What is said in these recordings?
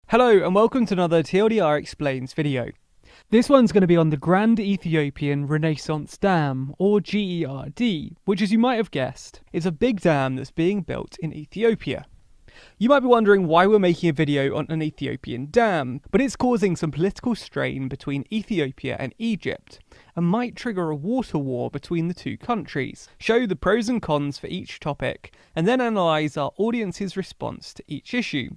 Hello and welcome to another TLDR Explains video. This one's going to be on the Grand Ethiopian Renaissance Dam, or GERD, which, as you might have guessed, is a big dam that's being built in Ethiopia. You might be wondering why we're making a video on an Ethiopian dam, but it's causing some political strain between Ethiopia and Egypt, and might trigger a water war between the two countries, show the pros and cons for each topic, and then analyse our audience's response to each issue.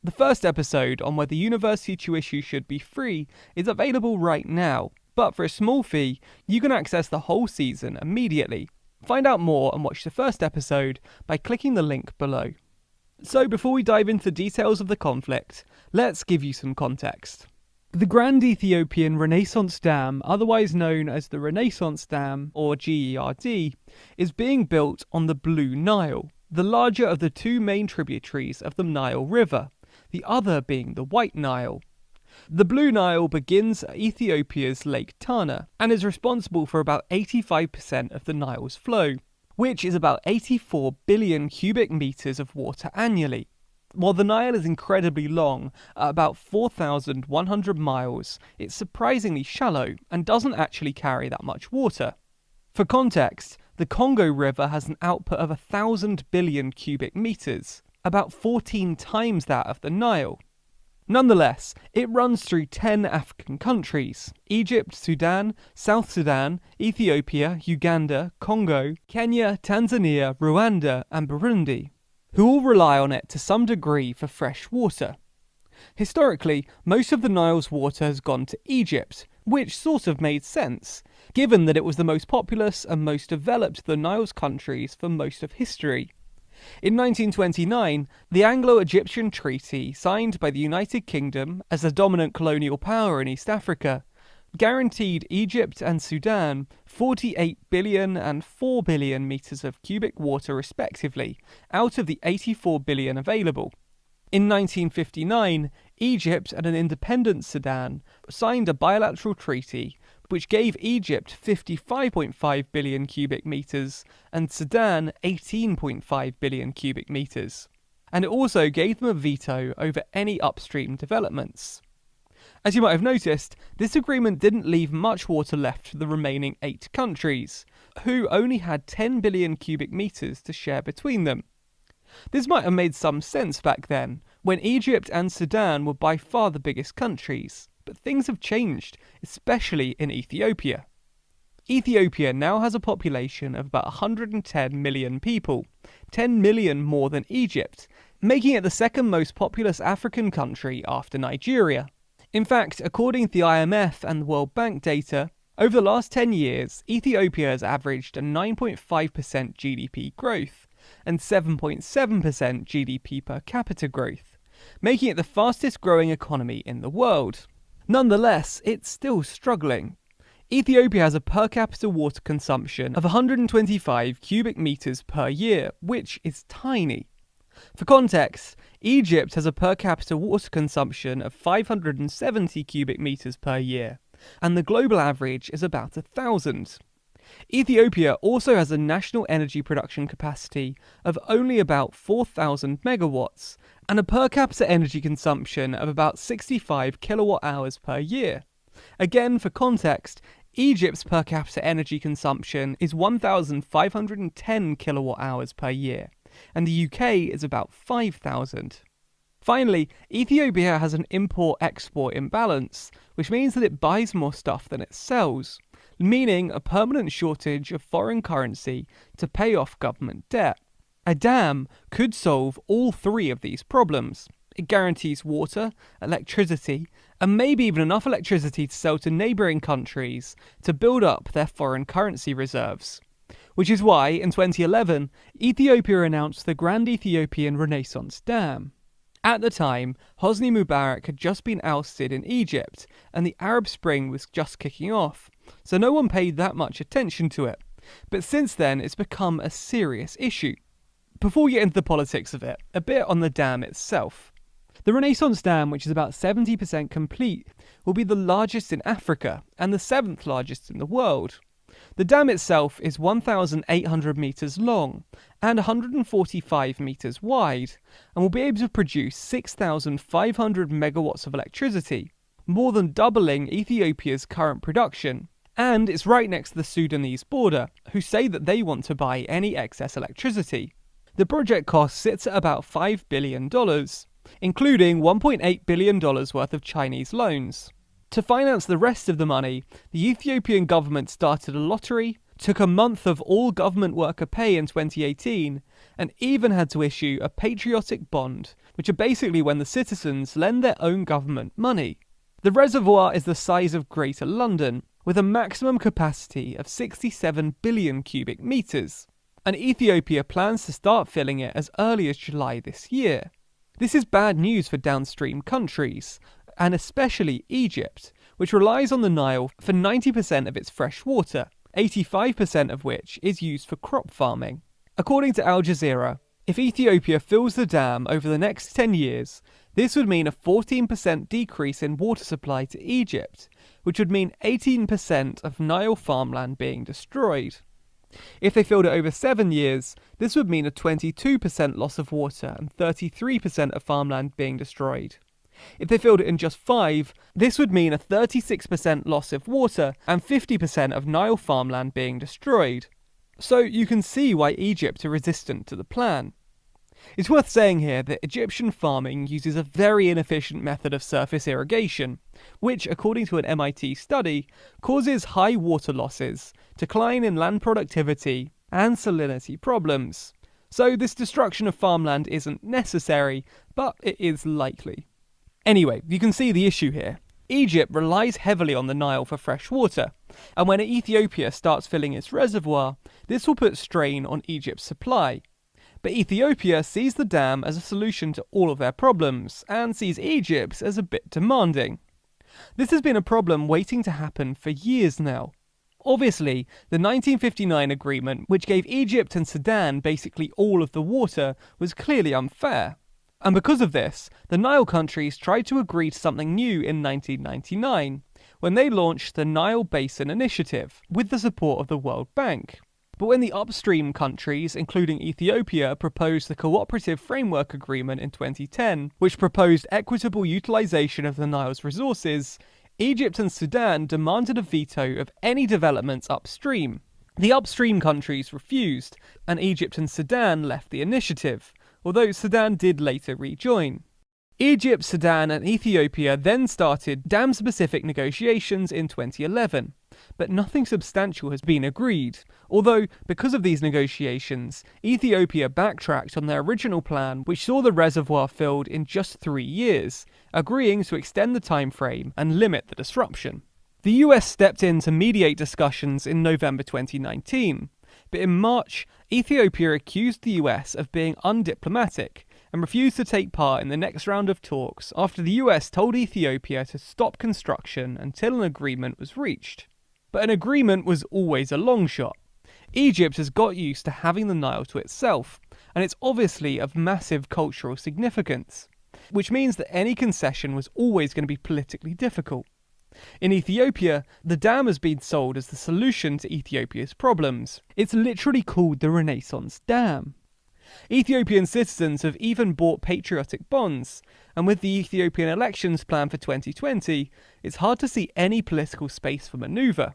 The first episode on whether university tuition should be free is available right now, but for a small fee, you can access the whole season immediately. Find out more and watch the first episode by clicking the link below. So before we dive into the details of the conflict, let's give you some context. The Grand Ethiopian Renaissance Dam, otherwise known as the Renaissance Dam, or GERD, is being built on the Blue Nile, the larger of the two main tributaries of the Nile River, the other being the White Nile. The Blue Nile begins at Ethiopia's Lake Tana and is responsible for about 85% of the Nile's flow, which is about 84 billion cubic meters of water annually. While the Nile is incredibly long, at about 4,100 miles, it's surprisingly shallow and doesn't actually carry that much water. For context, the Congo River has an output of 1,000 billion cubic meters, about 14 times that of the Nile. Nonetheless, it runs through 10 African countries: Egypt, Sudan, South Sudan, Ethiopia, Uganda, Congo, Kenya, Tanzania, Rwanda, and Burundi, who all rely on it to some degree for fresh water. Historically, most of the Nile's water has gone to Egypt, which sort of made sense, given that it was the most populous and most developed of the Nile's countries for most of history. In 1929, the Anglo-Egyptian Treaty, signed by the United Kingdom as the dominant colonial power in East Africa, guaranteed Egypt and Sudan 48 billion and 4 billion metres of cubic water respectively, out of the 84 billion available. In 1959, Egypt and an independent Sudan signed a bilateral treaty which gave Egypt 55.5 billion cubic metres and Sudan 18.5 billion cubic metres. And it also gave them a veto over any upstream developments. As you might have noticed, this agreement didn't leave much water left for the remaining 8 countries, who only had 10 billion cubic metres to share between them. This might have made some sense back then, when Egypt and Sudan were by far the biggest countries, but things have changed, especially in Ethiopia. Ethiopia now has a population of about 110 million people, 10 million more than Egypt, making it the second most populous African country after Nigeria. In fact, according to the IMF and the World Bank data, over the last 10 years, Ethiopia has averaged a 9.5% GDP growth and 7.7% GDP per capita growth, making it the fastest growing economy in the world. Nonetheless, it's still struggling. Ethiopia has a per capita water consumption of 125 cubic meters per year, which is tiny. For context, Egypt has a per capita water consumption of 570 cubic meters per year, and the global average is about 1,000. Ethiopia also has a national energy production capacity of only about 4,000 megawatts and a per capita energy consumption of about 65 kilowatt hours per year. Again, for context, Egypt's per capita energy consumption is 1,510 kilowatt hours per year, and the UK is about 5,000. Finally, Ethiopia has an import-export imbalance, which means that it buys more stuff than it sells, meaning a permanent shortage of foreign currency to pay off government debt. A dam could solve all 3 of these problems. It guarantees water, electricity, and maybe even enough electricity to sell to neighbouring countries to build up their foreign currency reserves. Which is why, in 2011, Ethiopia announced the Grand Ethiopian Renaissance Dam. At the time, Hosni Mubarak had just been ousted in Egypt, and the Arab Spring was just kicking off, so no one paid that much attention to it. But since then, it's become a serious issue. Before we get into the politics of it, a bit on the dam itself. The Renaissance Dam, which is about 70% complete, will be the largest in Africa and the 7th largest in the world. The dam itself is 1,800 metres long and 145 metres wide, and will be able to produce 6,500 megawatts of electricity, more than doubling Ethiopia's current production. And it's right next to the Sudanese border, who say that they want to buy any excess electricity. The project cost sits at about $5 billion, including $1.8 billion worth of Chinese loans. To finance the rest of the money, the Ethiopian government started a lottery, took a month of all government worker pay in 2018, and even had to issue a patriotic bond, which are basically when the citizens lend their own government money. The reservoir is the size of Greater London, with a maximum capacity of 67 billion cubic metres, and Ethiopia plans to start filling it as early as July this year. This is bad news for downstream countries, and especially Egypt, which relies on the Nile for 90% of its fresh water, 85% of which is used for crop farming. According to Al Jazeera, if Ethiopia fills the dam over the next 10 years, this would mean a 14% decrease in water supply to Egypt, which would mean 18% of Nile farmland being destroyed. If they filled it over 7 years, this would mean a 22% loss of water and 33% of farmland being destroyed. If they filled it in just 5, this would mean a 36% loss of water and 50% of Nile farmland being destroyed. So you can see why Egypt are resistant to the plan. It's worth saying here that Egyptian farming uses a very inefficient method of surface irrigation, which, according to an MIT study, causes high water losses, decline in land productivity, and salinity problems. So this destruction of farmland isn't necessary, but it is likely. Anyway, you can see the issue here. Egypt relies heavily on the Nile for fresh water, and when Ethiopia starts filling its reservoir, this will put strain on Egypt's supply. But Ethiopia sees the dam as a solution to all of their problems, and sees Egypt as a bit demanding. This has been a problem waiting to happen for years now. Obviously, the 1959 agreement, which gave Egypt and Sudan basically all of the water, was clearly unfair. And because of this, the Nile countries tried to agree to something new in 1999, when they launched the Nile Basin Initiative, with the support of the World Bank. But when the upstream countries, including Ethiopia, proposed the Cooperative Framework Agreement in 2010, which proposed equitable utilisation of the Nile's resources, Egypt and Sudan demanded a veto of any developments upstream. The upstream countries refused, and Egypt and Sudan left the initiative, although Sudan did later rejoin. Egypt, Sudan and Ethiopia then started dam-specific negotiations in 2011, but nothing substantial has been agreed, although, because of these negotiations, Ethiopia backtracked on their original plan, which saw the reservoir filled in just 3 years, agreeing to extend the time frame and limit the disruption. The US stepped in to mediate discussions in November 2019, but in March, Ethiopia accused the US of being undiplomatic and refused to take part in the next round of talks after the US told Ethiopia to stop construction until an agreement was reached. But an agreement was always a long shot. Egypt has got used to having the Nile to itself, and it's obviously of massive cultural significance, which means that any concession was always going to be politically difficult. In Ethiopia, the dam has been sold as the solution to Ethiopia's problems. It's literally called the Renaissance Dam. Ethiopian citizens have even bought patriotic bonds, and with the Ethiopian elections planned for 2020, it's hard to see any political space for manoeuvre.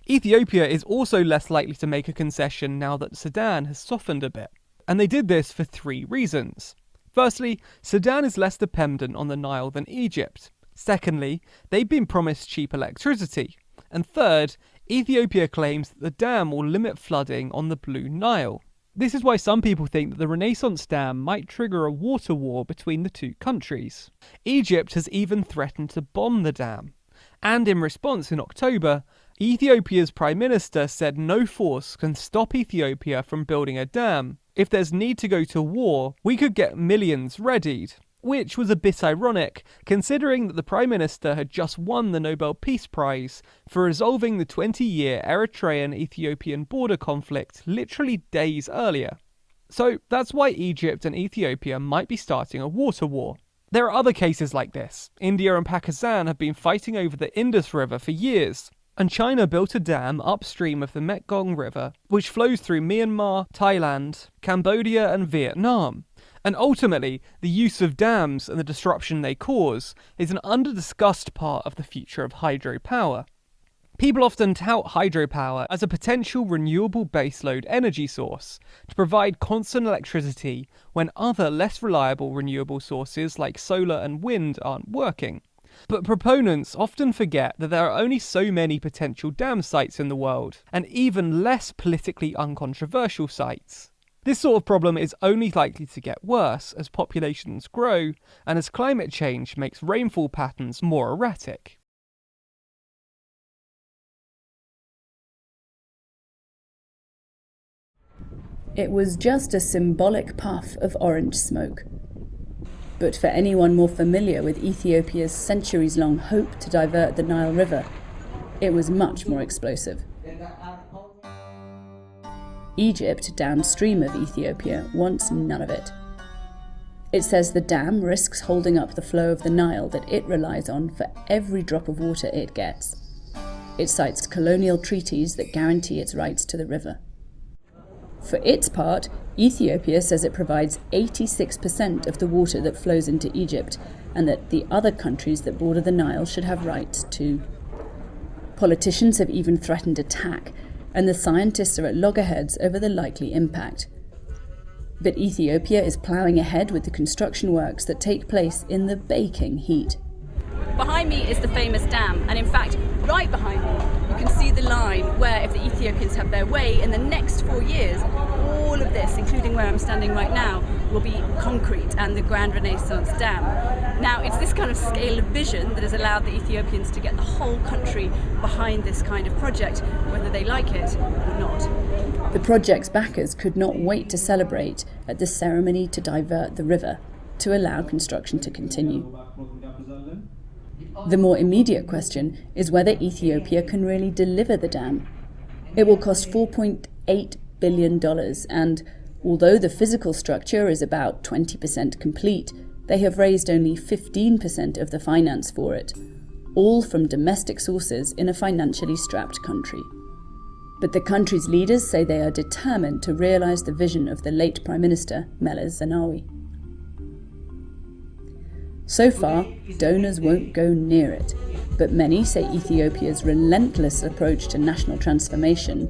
Ethiopia is also less likely to make a concession now that Sudan has softened a bit, and they did this for 3 reasons. Firstly, Sudan is less dependent on the Nile than Egypt. Secondly, they've been promised cheap electricity. And third, Ethiopia claims that the dam will limit flooding on the Blue Nile. This is why some people think that the Renaissance Dam might trigger a water war between the two countries. Egypt has even threatened to bomb the dam. And in response in October, Ethiopia's Prime Minister said no force can stop Ethiopia from building a dam. If there's need to go to war, we could get millions readied. Which was a bit ironic, considering that the Prime Minister had just won the Nobel Peace Prize for resolving the 20-year Eritrean-Ethiopian border conflict literally days earlier. So that's why Egypt and Ethiopia might be starting a water war. There are other cases like this. India and Pakistan have been fighting over the Indus River for years, and China built a dam upstream of the Mekong River, which flows through Myanmar, Thailand, Cambodia, and Vietnam. And ultimately, the use of dams and the disruption they cause is an under-discussed part of the future of hydropower. People often tout hydropower as a potential renewable baseload energy source to provide constant electricity when other less reliable renewable sources like solar and wind aren't working. But proponents often forget that there are only so many potential dam sites in the world, and even less politically uncontroversial sites. This sort of problem is only likely to get worse as populations grow and as climate change makes rainfall patterns more erratic. It was just a symbolic puff of orange smoke. But for anyone more familiar with Ethiopia's centuries-long hope to divert the Nile River, it was much more explosive. Egypt, downstream of Ethiopia, wants none of it. It says the dam risks holding up the flow of the Nile that it relies on for every drop of water it gets. It cites colonial treaties that guarantee its rights to the river. For its part, Ethiopia says it provides 86% of the water that flows into Egypt, and that the other countries that border the Nile should have rights too. Politicians have even threatened attack, and the scientists are at loggerheads over the likely impact. But Ethiopia is ploughing ahead with the construction works that take place in the baking heat. Behind me is the famous dam, and in fact, right behind me, you can see the line where, if the Ethiopians have their way, in the next 4 years, all of this, including where I'm standing right now, will be concrete and the Grand Renaissance Dam. Now, it's this kind of scale of vision that has allowed the Ethiopians to get the whole country behind this kind of project, whether they like it or not. The project's backers could not wait to celebrate at the ceremony to divert the river, to allow construction to continue. The more immediate question is whether Ethiopia can really deliver the dam. It will cost $4.8 billion, and although the physical structure is about 20% complete, they have raised only 15% of the finance for it, all from domestic sources in a financially strapped country. But the country's leaders say they are determined to realise the vision of the late Prime Minister, Meles Zenawi. So far, donors won't go near it, but many say Ethiopia's relentless approach to national transformation,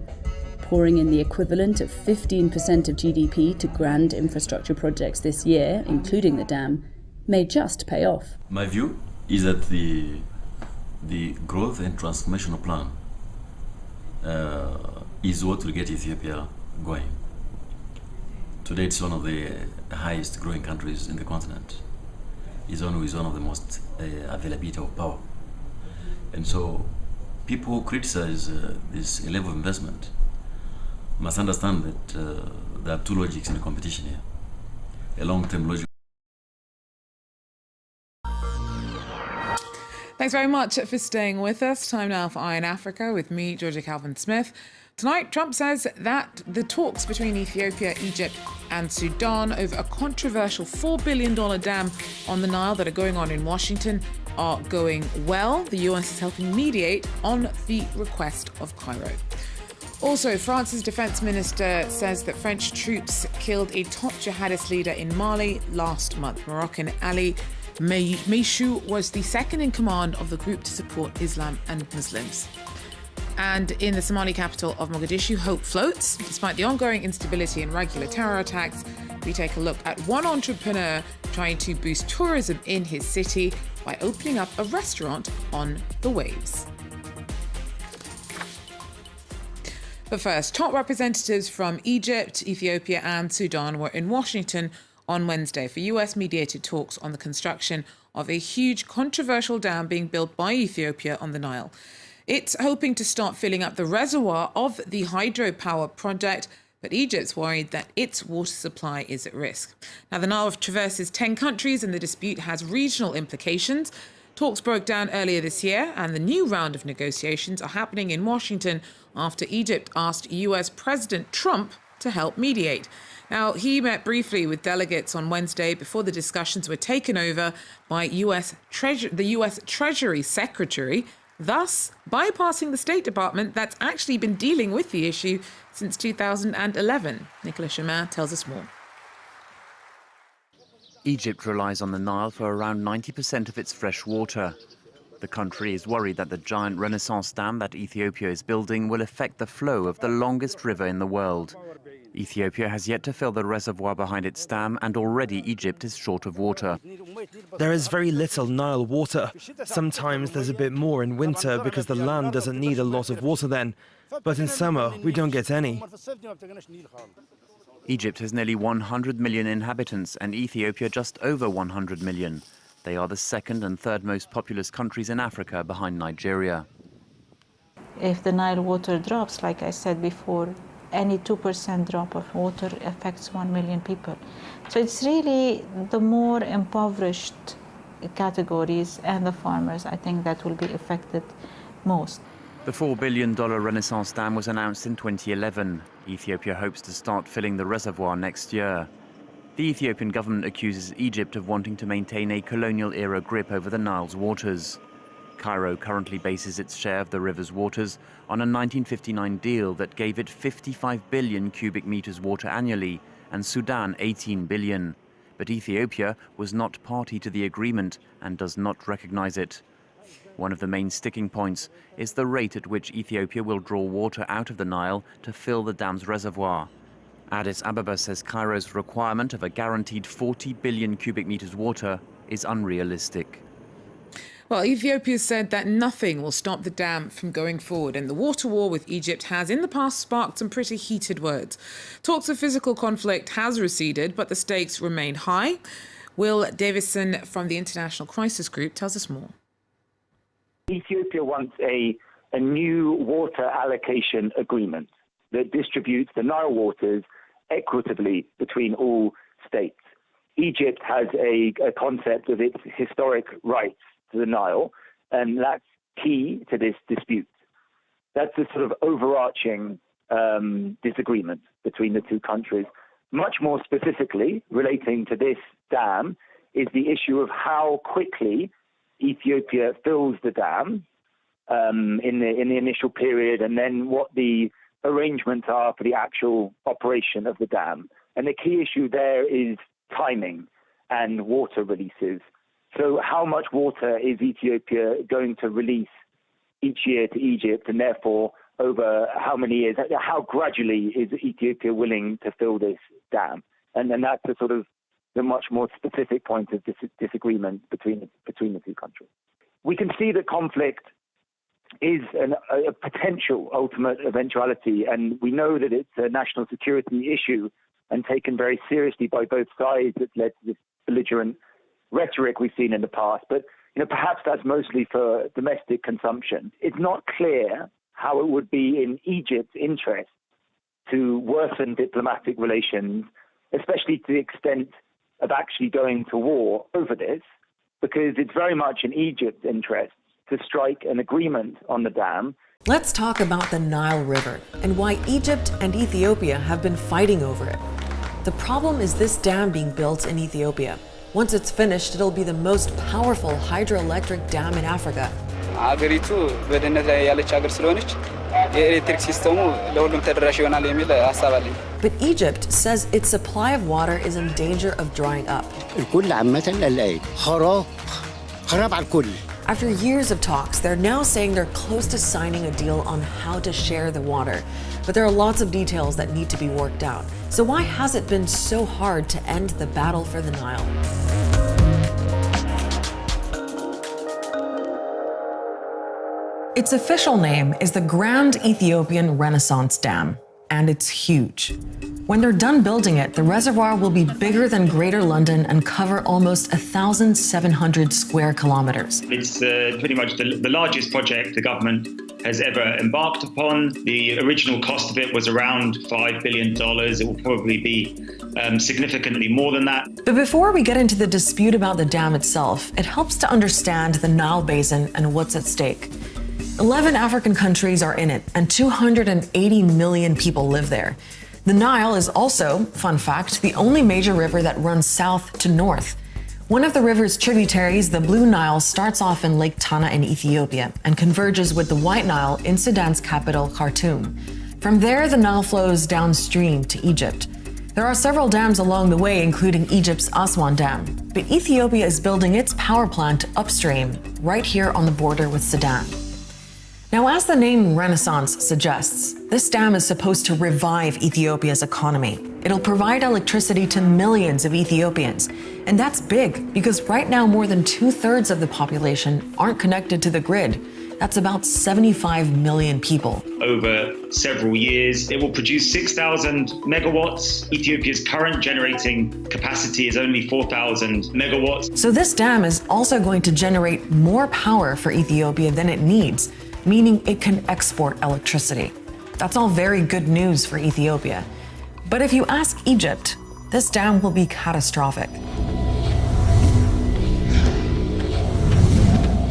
pouring in the equivalent of 15% of GDP to grand infrastructure projects this year, including the dam, may just pay off. My view is that the growth and transformational plan is what will get Ethiopia going. Today it's one of the highest growing countries in the continent. It's one of the most availability of power. And so people who criticize this level of investment must understand that there are two logics in the competition here. A long-term logic. Thanks very much for staying with us. Time now for Eye in Africa with me, Georgia Calvin-Smith. Tonight, Trump says that the talks between Ethiopia, Egypt and Sudan over a controversial $4 billion dam on the Nile that are going on in Washington are going well. The US is helping mediate on the request of Cairo. Also, France's defense minister says that French troops killed a top jihadist leader in Mali last month. Moroccan Ali Meishou was the second in command of the group to support Islam and Muslims. And in the Somali capital of Mogadishu, hope floats. Despite the ongoing instability and regular terror attacks, we take a look at one entrepreneur trying to boost tourism in his city by opening up a restaurant on the waves. But first, top representatives from Egypt, Ethiopia and Sudan were in Washington on Wednesday for US-mediated talks on the construction of a huge controversial dam being built by Ethiopia on the Nile. It's hoping to start filling up the reservoir of the hydropower project, but Egypt's worried that its water supply is at risk. Now, the Nile traverses 10 countries and the dispute has regional implications. Talks broke down earlier this year, and the new round of negotiations are happening in Washington after Egypt asked US President Trump to help mediate. Now, he met briefly with delegates on Wednesday before the discussions were taken over by the US Treasury Secretary, thus bypassing the State Department that's actually been dealing with the issue since 2011. Nicolas Chemin tells us more. Egypt relies on the Nile for around 90% of its fresh water. The country is worried that the giant Renaissance dam that Ethiopia is building will affect the flow of the longest river in the world. Ethiopia has yet to fill the reservoir behind its dam, and already Egypt is short of water. There is very little Nile water. Sometimes there's a bit more in winter because the land doesn't need a lot of water then. But in summer, we don't get any. Egypt has nearly 100 million inhabitants and Ethiopia just over 100 million. They are the second and third most populous countries in Africa behind Nigeria. If the Nile water drops, like I said before, any 2% drop of water affects 1 million people. So it's really the more impoverished categories and the farmers, I think, that will be affected most. The $4 billion Renaissance Dam was announced in 2011. Ethiopia hopes to start filling the reservoir next year. The Ethiopian government accuses Egypt of wanting to maintain a colonial-era grip over the Nile's waters. Cairo currently bases its share of the river's waters on a 1959 deal that gave it 55 billion cubic meters water annually and Sudan 18 billion. But Ethiopia was not party to the agreement and does not recognize it. One of the main sticking points is the rate at which Ethiopia will draw water out of the Nile to fill the dam's reservoir. Addis Ababa says Cairo's requirement of a guaranteed 40 billion cubic meters water is unrealistic. Well, Ethiopia said that nothing will stop the dam from going forward, and the water war with Egypt has in the past sparked some pretty heated words. Talks of physical conflict has receded, but the stakes remain high. Will Davison from the International Crisis Group tells us more. Ethiopia wants a new water allocation agreement that distributes the Nile waters equitably between all states. Egypt has a concept of its historic rights to the Nile, and that's key to this dispute. That's the sort of overarching disagreement between the two countries. Much more specifically, relating to this dam, is the issue of how quickly Ethiopia fills the dam in the initial period, and then what the arrangements are for the actual operation of the dam. And the key issue there is timing and water releases. So how much water is Ethiopia going to release each year to Egypt, and therefore over how many years, how gradually is Ethiopia willing to fill this dam? And then that's the sort of the much more specific point of disagreement between the two countries. We can see that conflict is a potential ultimate eventuality, and we know that it's a national security issue and taken very seriously by both sides. That's led to this belligerent rhetoric we've seen in the past, but perhaps that's mostly for domestic consumption. It's not clear how it would be in Egypt's interest to worsen diplomatic relations, especially to the extent of actually going to war over this, because it's very much in Egypt's interest to strike an agreement on the dam. Let's talk about the Nile River and why Egypt and Ethiopia have been fighting over it. The problem is this dam being built in Ethiopia. Once it's finished, it'll be the most powerful hydroelectric dam in Africa. But Egypt says its supply of water is in danger of drying up. After years of talks, they're now saying they're close to signing a deal on how to share the water. But there are lots of details that need to be worked out. So why has it been so hard to end the battle for the Nile? Its official name is the Grand Ethiopian Renaissance Dam, and it's huge. When they're done building it, the reservoir will be bigger than Greater London and cover almost 1,700 square kilometers. It's pretty much the largest project the government has ever embarked upon. The original cost of it was around $5 billion. It will probably be significantly more than that. But before we get into the dispute about the dam itself, it helps to understand the Nile Basin and what's at stake. 11 African countries are in it, and 280 million people live there. The Nile is also, fun fact, the only major river that runs south to north. One of the river's tributaries, the Blue Nile, starts off in Lake Tana in Ethiopia and converges with the White Nile in Sudan's capital, Khartoum. From there, the Nile flows downstream to Egypt. There are several dams along the way, including Egypt's Aswan Dam. But Ethiopia is building its power plant upstream, right here on the border with Sudan. Now, as the name Renaissance suggests, this dam is supposed to revive Ethiopia's economy. It'll provide electricity to millions of Ethiopians. And that's big, because right now more than 2/3 of the population aren't connected to the grid. That's about 75 million people. Over several years, it will produce 6,000 megawatts. Ethiopia's current generating capacity is only 4,000 megawatts. So this dam is also going to generate more power for Ethiopia than it needs, meaning it can export electricity. That's all very good news for Ethiopia. But if you ask Egypt, this dam will be catastrophic.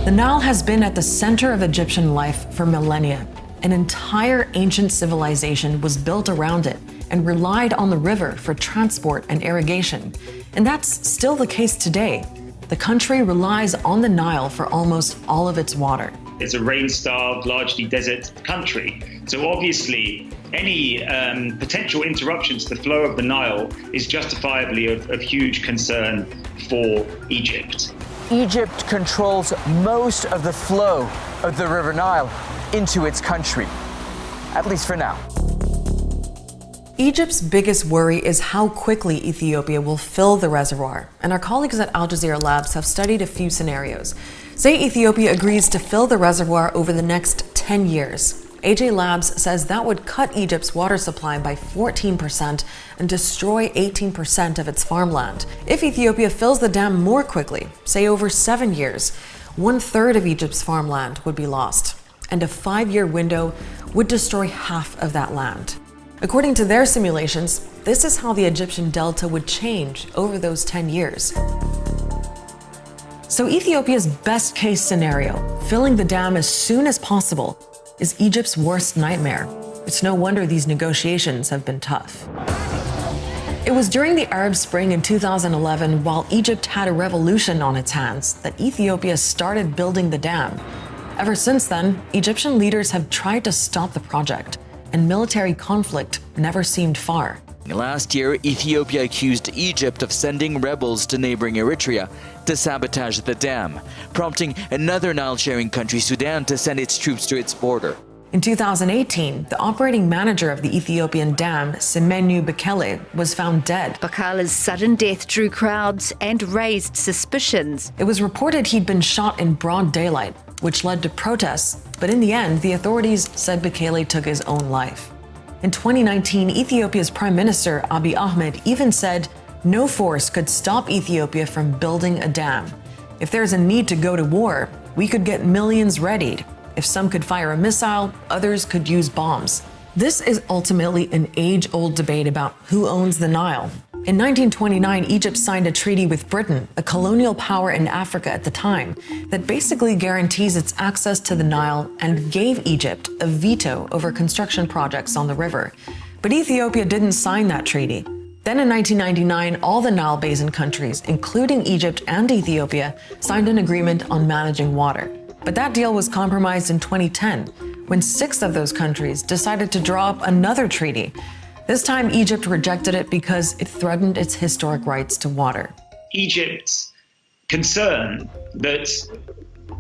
The Nile has been at the center of Egyptian life for millennia. An entire ancient civilization was built around it and relied on the river for transport and irrigation. And that's still the case today. The country relies on the Nile for almost all of its water. It's a rain-starved, largely desert country. So obviously, any potential interruption to the flow of the Nile is justifiably of huge concern for Egypt. Egypt controls most of the flow of the River Nile into its country, at least for now. Egypt's biggest worry is how quickly Ethiopia will fill the reservoir, and our colleagues at Al Jazeera Labs have studied a few scenarios. Say Ethiopia agrees to fill the reservoir over the next 10 years. AJ Labs says that would cut Egypt's water supply by 14% and destroy 18% of its farmland. If Ethiopia fills the dam more quickly, say over 7 years, 1/3 of Egypt's farmland would be lost, and a 5-year window would destroy half of that land. According to their simulations, this is how the Egyptian delta would change over those 10 years. So Ethiopia's best case scenario, filling the dam as soon as possible, is Egypt's worst nightmare. It's no wonder these negotiations have been tough. It was during the Arab Spring in 2011, while Egypt had a revolution on its hands, that Ethiopia started building the dam. Ever since then, Egyptian leaders have tried to stop the project, and military conflict never seemed far. Last year, Ethiopia accused Egypt of sending rebels to neighboring Eritrea to sabotage the dam, prompting another Nile-sharing country, Sudan, to send its troops to its border. In 2018, the operating manager of the Ethiopian dam, Semenu Bekele, was found dead. Bekele's sudden death drew crowds and raised suspicions. It was reported he'd been shot in broad daylight, which led to protests, but in the end, the authorities said Bekele took his own life. In 2019, Ethiopia's Prime Minister Abiy Ahmed even said no force could stop Ethiopia from building a dam. If there's a need to go to war, we could get millions readied. If some could fire a missile, others could use bombs. This is ultimately an age-old debate about who owns the Nile. In 1929, Egypt signed a treaty with Britain, a colonial power in Africa at the time, that basically guarantees its access to the Nile and gave Egypt a veto over construction projects on the river. But Ethiopia didn't sign that treaty. Then in 1999, all the Nile Basin countries, including Egypt and Ethiopia, signed an agreement on managing water. But that deal was compromised in 2010, when 6 of those countries decided to draw up another treaty. This time, Egypt rejected it because it threatened its historic rights to water. Egypt's concern that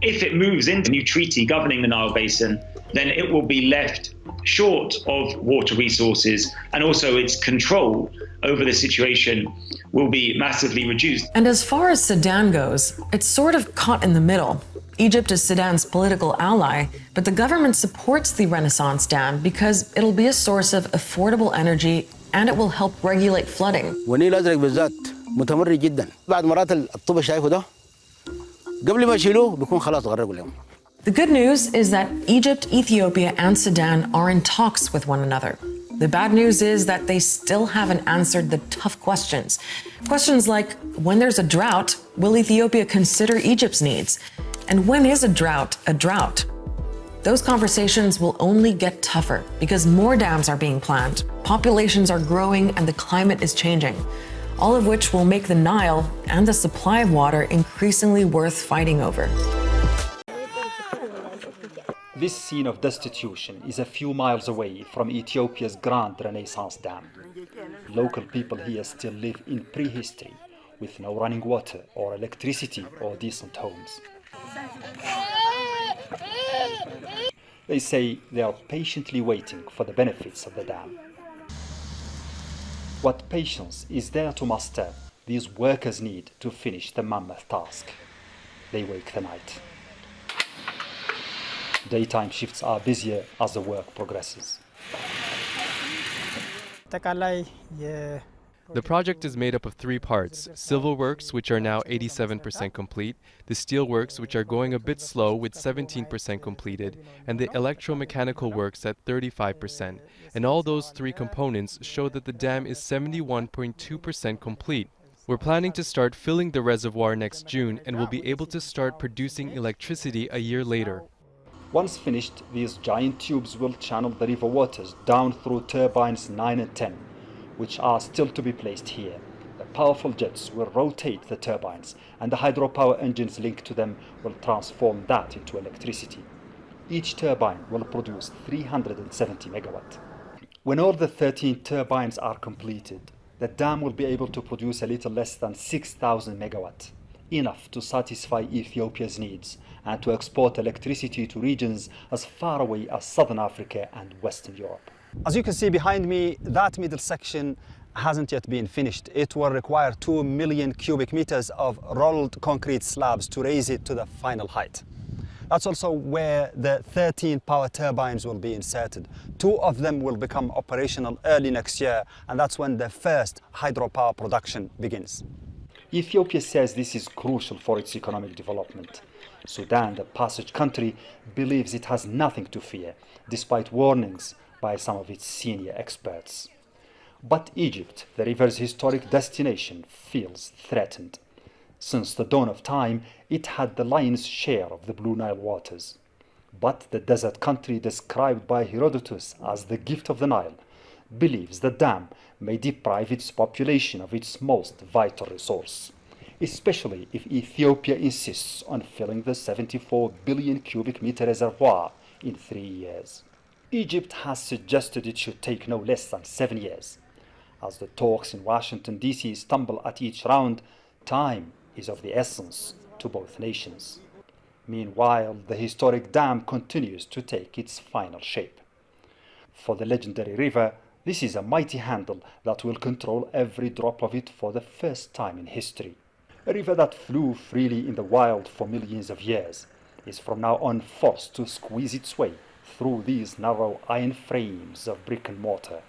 if it moves into a new treaty governing the Nile Basin, then it will be left short of water resources, and also its control over the situation will be massively reduced. And as far as Sudan goes, it's sort of caught in the middle. Egypt is Sudan's political ally, but the government supports the Renaissance Dam because it'll be a source of affordable energy and it will help regulate flooding. والنيل الأزرق بالذات متمرد جدا بعد مرات الطوب شايفه ده قبل ما يشيلوه بيكون خلاص غرقوا اليوم. The good news is that Egypt, Ethiopia, and Sudan are in talks with one another. The bad news is that they still haven't answered the tough questions. Questions like, when there's a drought, will Ethiopia consider Egypt's needs? And when is a drought a drought? Those conversations will only get tougher because more dams are being planned, populations are growing, and the climate is changing. all of which will make the Nile and the supply of water increasingly worth fighting over. This scene of destitution is a few miles away from Ethiopia's Grand Renaissance Dam. Local people here still live in prehistory, with no running water or electricity or decent homes. They say they are patiently waiting for the benefits of the dam. What patience is there to muster these workers need to finish the mammoth task? They wake the night. Daytime shifts are busier as the work progresses. The project is made up of 3 parts: civil works, which are now 87% complete, the steel works, which are going a bit slow with 17% completed, and the electromechanical works at 35%. And all those 3 components show that the dam is 71.2% complete. We're planning to start filling the reservoir next June and will be able to start producing electricity a year later. Once finished, these giant tubes will channel the river waters down through turbines 9 and 10, which are still to be placed here. The powerful jets will rotate the turbines, and the hydropower engines linked to them will transform that into electricity. Each turbine will produce 370 megawatt. When all the 13 turbines are completed, the dam will be able to produce a little less than 6,000 megawatt, enough to satisfy Ethiopia's needs and to export electricity to regions as far away as Southern Africa and Western Europe. As you can see behind me, that middle section hasn't yet been finished. It will require 2 million cubic meters of rolled concrete slabs to raise it to the final height. That's also where the 13 power turbines will be inserted. 2 of them will become operational early next year, and that's when the first hydropower production begins. Ethiopia says this is crucial for its economic development. Sudan, the passage country, believes it has nothing to fear, despite warnings by some of its senior experts. But Egypt, the river's historic destination, feels threatened. Since the dawn of time, it had the lion's share of the Blue Nile waters. But the desert country described by Herodotus as the gift of the Nile believes the dam may deprive its population of its most vital resource, especially if Ethiopia insists on filling the 74 billion cubic meter reservoir in 3 years. Egypt has suggested it should take no less than 7 years. As the talks in Washington, D.C. stumble at each round, time is of the essence to both nations. Meanwhile, the historic dam continues to take its final shape. For the legendary river, this is a mighty handle that will control every drop of it for the first time in history. A river that flew freely in the wild for millions of years is from now on forced to squeeze its way through these narrow iron frames of brick and mortar.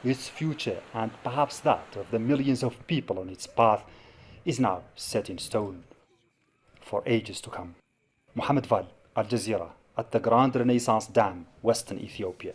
Its future, and perhaps that of the millions of people on its path, is now set in stone for ages to come. Mohammed Val, Al Jazeera, at the Grand Renaissance Dam, Western Ethiopia.